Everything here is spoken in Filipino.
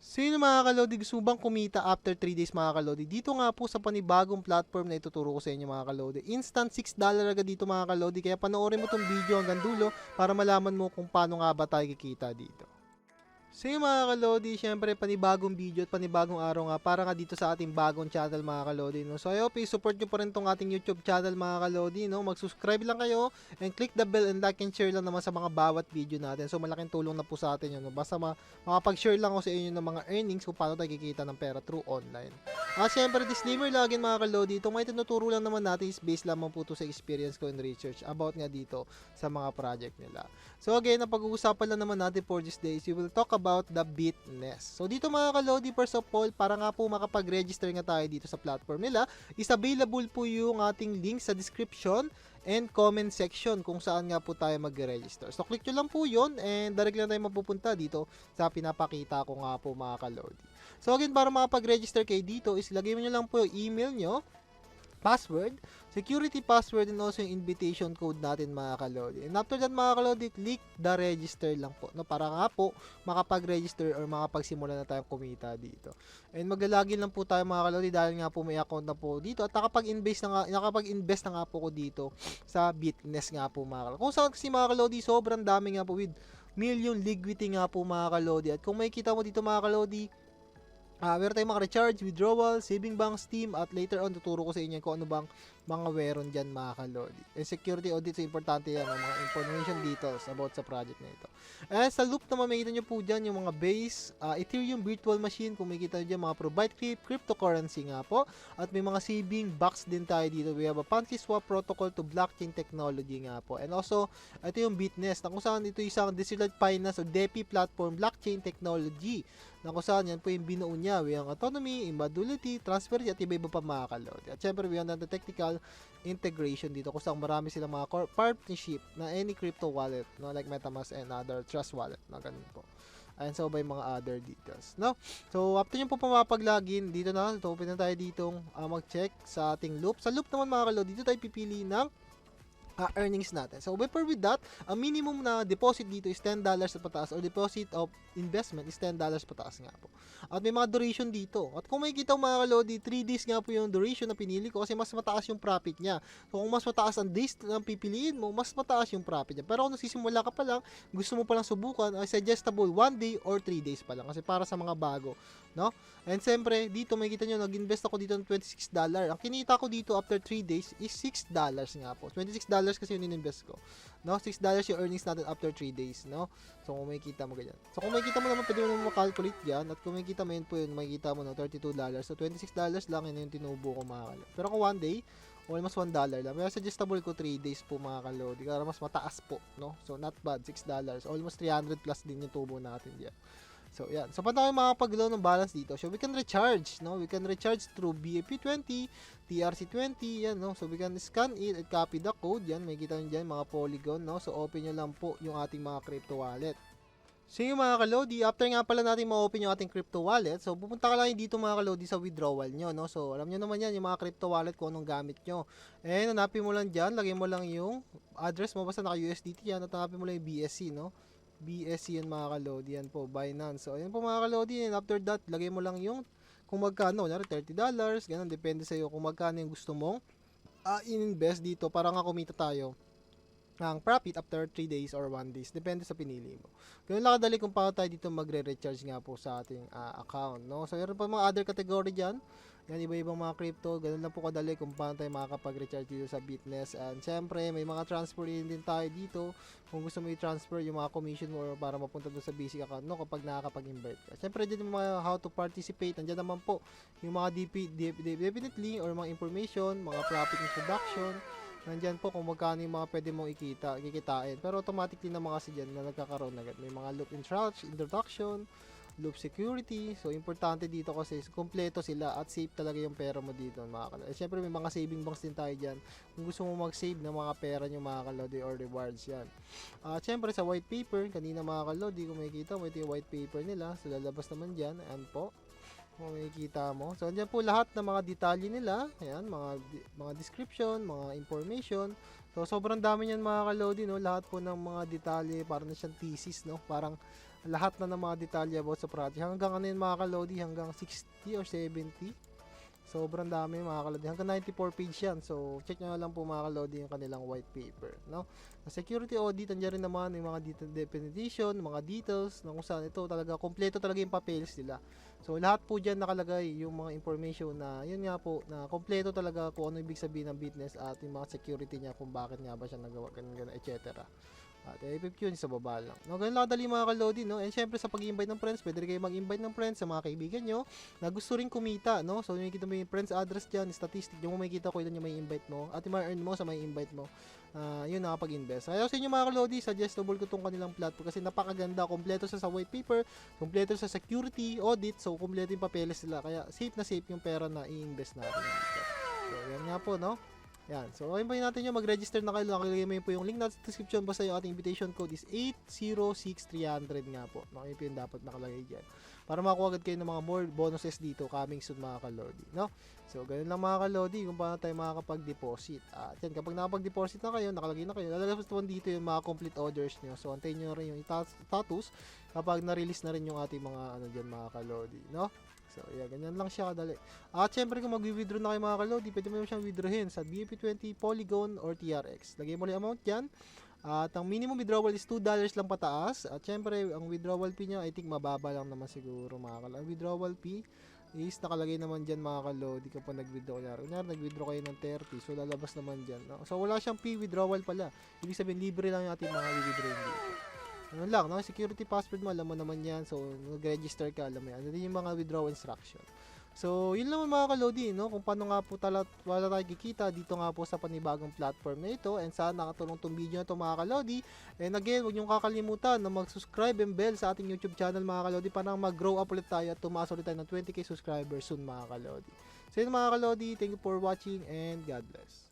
Sino mga kalodi, gusto mo bang kumita after 3 days mga kalodi? Dito nga po sa panibagong platform na ituturo ko sa inyo mga kalodi. Instant $6 agad dito mga kalodi. Kaya panoorin mo tong video hanggang dulo para malaman mo kung paano nga ba tayo kikita dito. So yung mga kalodi, syempre panibagong video at panibagong araw nga para nga dito sa ating bagong channel mga kalodi. No? So I hope support nyo pa rin tong ating YouTube channel mga kalodi. No? Mag-subscribe lang kayo and click the bell and like and share lang naman sa mga bawat video natin. So malaking tulong na po sa atin yun. No? Basta makapag-share lang ako sa inyo ng mga earnings kung paano tayo kikita ng pera through online. Syempre disclaimer lagi mga kalodi. Itong may tinuturo lang naman natin is based lamang po to sa experience ko and research about nga dito sa mga project nila. So again, ang pag-uusapan lang naman natin for this days, we will talk about the Bitness. So dito mga kalodi, first of all, para nga po makapag-register nga tayo dito sa platform nila, is available po yung ating link sa description and comment section kung saan nga po tayo mag-register. So click nyo lang po yun and direct lang tayo mapupunta dito sa pinapakita ko nga po mga kalodi. So again, para makapag-register kayo dito, is lagay mo nyo lang po yung email nyo, password, security password, and also yung invitation code natin mga kalodi. And after that mga kalodi, click the register lang po, no, para nga po makapag-register or makapagsimula na tayong kumita dito. And maglalagin lang po tayo mga kalodi dahil nga po may account na po dito at nakapag-invest na nga po ko dito sa Bitness nga po mga kalodi. Kung saan kasi mga kalodi, sobrang dami nga po with million liquidity nga po mga kalodi. At kung makikita mo dito mga kalodi, meron tayong mga recharge, withdrawal, saving bank, Steam, at later on tuturo ko sa inyo kung ano bang mga meron dyan mga kalodi. And security audit, so importante yan, mga information details about sa project na ito. And sa loop naman, makikita nyo po dyan yung mga base, Ethereum virtual machine, kung makikita nyo dyan, mga provide cryptocurrency nga po. At may mga saving box din tayo dito. We have a PancakeSwap protocol to blockchain technology nga po. And also, ito yung Bitness, na kung saan ito isang decentralized finance o DeFi platform blockchain technology na kung saan yan po yung binuo niya. We have autonomy, immutability, transparency, at iba-iba pa mga kalodi. At syempre, we have the technical integration dito kung saan marami silang mga partnership na any crypto wallet, no, like MetaMask and other trust wallet, na ganun po. And so, by mga other details, no? So, after nyo po pumapag-login, dito na, so, open na tayo ditong mag-check sa ating loop. Sa loop naman mga kalodi, dito tayo pipili ng earnings natin. So, before with that, ang minimum na deposit dito is $10 sa pataas or deposit of investment is $10 pataas nga po. At may mga duration dito. At kung makikita mo mga kalodi, 3 days nga po yung duration na pinili ko kasi mas mataas yung profit niya. So, kung mas mataas ang days na pipiliin mo, mas mataas yung profit niya. Pero kung nagsisimula ka pa lang, gusto mo pa lang subukan, ay suggestible 1 day or 3 days pa lang kasi para sa mga bago, no? And siyempre, dito makikita nyo, nag-invest ako dito ng $26. Ang kinita ko dito after 3 days is $6 nga po. $26 kasi yung in-invest ko. No? $6 yung earnings natin after 3 days. No? So, kung makikita mo ganyan. So, kung makikita mo naman, pwede mo naman makalculate dyan. At kung makikita mo yun po yun, makikita mo no, $32. So, $26 lang yun yung tinubo ko mga kalodi. Pero kung 1 day, almost $1 lang. Pero suggestible ko 3 days po mga kalodi. Kaya mas mataas po. No? So, not bad. $6. Almost 300 plus din yung tubo natin dyan. So, yan. So, paano tayo makapag-low ng balance dito? So, we can recharge, no? We can recharge through BAP20, TRC20, yan, no? So, we can scan it and copy the code. Yan, may kita nyo dyan, mga polygon, no? So, open nyo lang po yung ating mga crypto wallet. So, yung mga kalodi, after nga pala natin ma-open yung ating crypto wallet, so, pupunta ka lang dito mga kalodi sa withdrawal nyo, no? So, alam nyo naman yan, yung mga crypto wallet kung anong gamit nyo. And, hanapin mo lang dyan, lagay mo lang yung address mo, basta naka-USDT yan, at hanapin mo lang yung BSC, no? BSC yan mga kalodi, yan po, Binance. So, ayan po mga kalodi, and after that, lagay mo lang yung kung magkano, kunyari $30, ganun, depende sa'yo kung magkano yung gusto mong in-invest dito para nga kumita tayo ng profit after 3 days or 1 days. Depende sa pinili mo. Ganun lang kadali kung paano tayo dito magre-recharge nga po sa ating account, no? So, meron pa mga other category dyan. Yan, iba-ibang mga crypto. Ganun lang po kadali kung paano tayo makakapag-recharge dito sa Bitness. And syempre, may mga transfer din tayo dito. Kung gusto mo i-transfer yung mga commission mo para mapunta doon sa basic account, no? Kapag nakakapag-invite ka. Syempre, dyan yung mga how to participate. Nandiyan naman po yung mga definitely or mga information, mga profit introduction. Nandyan po kung magkano yung mga pwede mong kikitain. Pero automatically naman kasi dyan na nagkakaroon agad. May mga loop introduction, loop security. So, importante dito kasi kompleto sila at safe talaga yung pera mo dito mga kalodi. Siyempre, may mga saving banks din tayo dyan. Kung gusto mo mag-save ng mga pera nyo mga kalodi or rewards yan. Siyempre, sa white paper, kanina mga kalodi, kung makikita mo, ito yung white paper nila. So, lalabas naman dyan. Ayan po. Kung makikita mo. So, andyan po lahat ng mga detalye nila. Ayan, mga description, mga information. So, sobrang dami niyan mga kalodi, no? Lahat po ng mga detalye, parang na siyang thesis, no? Parang lahat na ng mga detalye about sa project. Hanggang ano yun mga kalodi, hanggang 60 or 70. Sobrang dami mga kalodi. Hanggang 94 page yan. So, check nyo lang po mga kalodi yung kanilang white paper. No? Sa security audit, andyan rin naman yung mga definition, mga details, na kung saan ito talaga, kompleto talaga yung papeles nila. So, lahat po dyan nakalagay yung mga information na, yun nga po, na kompleto talaga kung ano ibig sabihin ng business at yung mga security niya, kung bakit nga ba siya nagawa, ganun, etc. At FFQ yun sa baba lang. No, ganun lang dali mga kalodi, no? And syempre sa pag-invite ng friends, pwede rin kayo mag-invite ng friends sa mga kaibigan nyo na gusto rin kumita, no? So, makikita mo yung friends address dyan, statistic, yung makikita ko ilan yung may invite mo at yung ma-earn mo sa may invite mo. Yun nakapag-invest. Kaya sa inyo mga kalodi, suggestible ko tong kanilang platform kasi napakaganda, kompleto sa white paper, kompleto sa security, audit, so kompleto yung papeles nila. Kaya safe na safe yung pera na i-invest natin dito. So, yan nga po, no? Yan. So, ayun pa natin yung mag-register na kayo. Nakilagay mo po yung link na sa description. Basta yung ating invitation code is 806300 nga po. Yun po yung dapat nakalagay dyan. Para makakuha agad kayo ng mga more bonuses dito coming soon mga kalodi. No? So, ganun lang mga kalodi kung paano tayo makakapag-deposit. At yan, kapag nakapag-deposit na kayo, nakalagay na kayo, lalabas naman dito yung mga complete orders nyo. So, antayin nyo rin yung status kapag na-release na rin yung ating mga ano dyan mga kalodi. No? So, yeah, ganyan lang siya kadali. At syempre, kung mag-withdraw na kayo mga kalodi, pwede mo siyang withdrawin sa BEP20, Polygon, or TRX. Lagay mo lang amount dyan. At ang minimum withdrawal is $2 lang pataas. At syempre, ang withdrawal fee niya, I think mababa lang naman siguro mga kalodi. Ang withdrawal fee is nakalagay naman dyan mga kalodi kapag nag-withdraw. Kunyari, nag-withdraw kayo ng 30. So, lalabas naman dyan. No? So, wala siyang fee withdrawal pala. Ibig sabihin, libre lang yung ating mga withdrawal dito. Ano lang, no? Security password mo, alam mo naman yan. So, nag-register ka, alam mo yan. Ano din yung mga withdraw instruction. So, yun lang mga kalodi, no? Kung paano nga po wala tayo kikita dito nga po sa panibagong platform na ito. And sana nakatulong tong video na ito mga kalodi. And again, huwag niyong kakalimutan na mag-subscribe and bell sa ating YouTube channel mga kalodi para mag-grow up ulit tayo at tumaas ulit tayo ng 20k subscribers soon mga kalodi. So, yun mga kalodi, thank you for watching and God bless.